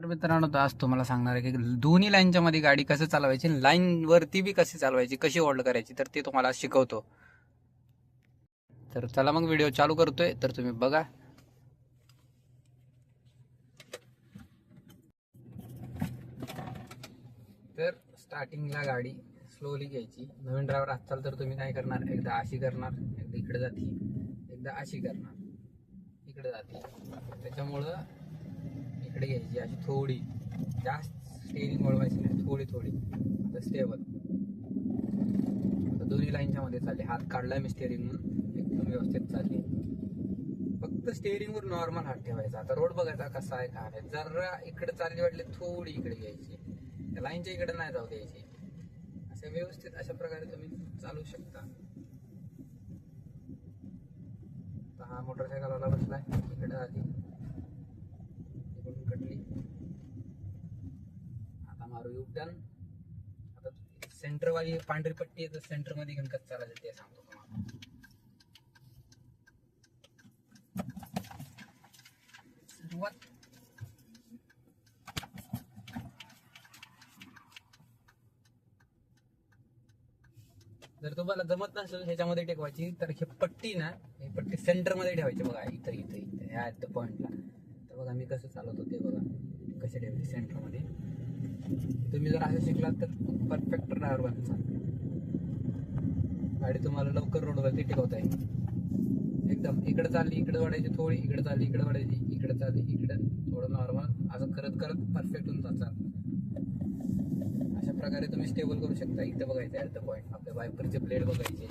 तर मित्रांनो, तर आज तुम्हाला सांगणार आहे की दोन्ही लाईनच्या मध्ये गाडी कसं चालवायची, लाईन वरती बी कशी चालवायची, कशी होल्ड करायची, तर ते तुम्हाला शिकवतो. तर चला मग व्हिडिओ चालू करतोय, तर तुम्ही बघा. तर स्टार्टिंगला गाडी स्लोली घ्यायची. नवीन ड्रायव्हर असाल तर तुम्ही काय करणार, एकदा अशी करणार, एकदा इकडे जाते, एकदा अशी करणार, इकडे जाते. त्याच्यामुळं इकडे घ्यायची अशी थोडी, जास्त स्टेअरिंग वळवायची नाही, थोडी थोडी. आता स्टेबल, आता दोन्ही लाईनच्या मध्ये चालली. हात काढलाय मी स्टेअरिंग म्हणून, एकदम व्यवस्थित चालली. फक्त स्टेअरिंग वर नॉर्मल हात ठेवायचा. आता रोड बघायचा कसा आहे, काय आहे. जरा इकडे चालली वाटली, थोडी इकडे घ्यायची, त्या लाईनच्या इकडे नाही जाऊ द्यायची. असे व्यवस्थित अशा प्रकारे तुम्ही चालू शकता. आता हा मोटरसायकलवाला बसलाय, इकडे आली, इकडून कटली. आता मारू युटर्न. आता सेंटरवाली पांढरी पट्टी आहे, तर सेंटर मध्ये घेऊन कसं चालायचं ते सांगतो तुम्हाला. सुरुवात जर तुम्हाला जमत नसेल ह्याच्यामध्ये टेकवायची, तर ही पट्टी ना, ही पट्टी सेंटर मध्ये ठेवायची. बघा इथं इथं इथं ह्या पॉइंटला. तर बघा मी कसं चालवतो ते बघा, कसे ठेवायचे सेंटर मध्ये. तुम्ही जर असं शिकलात तर परफेक्ट ड्रायव्हर बनता. गाडी तुम्हाला लवकर रोडवरती टिकवता येईल. एकदम इकडे चालली, इकडे वाढायची थोडी, इकडे चालली, इकडे वाढायची, इकडे चालली, इकडे थोडं नॉर्मल, असं करत करत परफेक्ट होऊन जातात. अशा प्रकारे तुम्ही स्टेबल करू शकता. इथं बघायचं ॲट द पॉईंट, आपल्या वायपरचे ब्लेड बघायचे.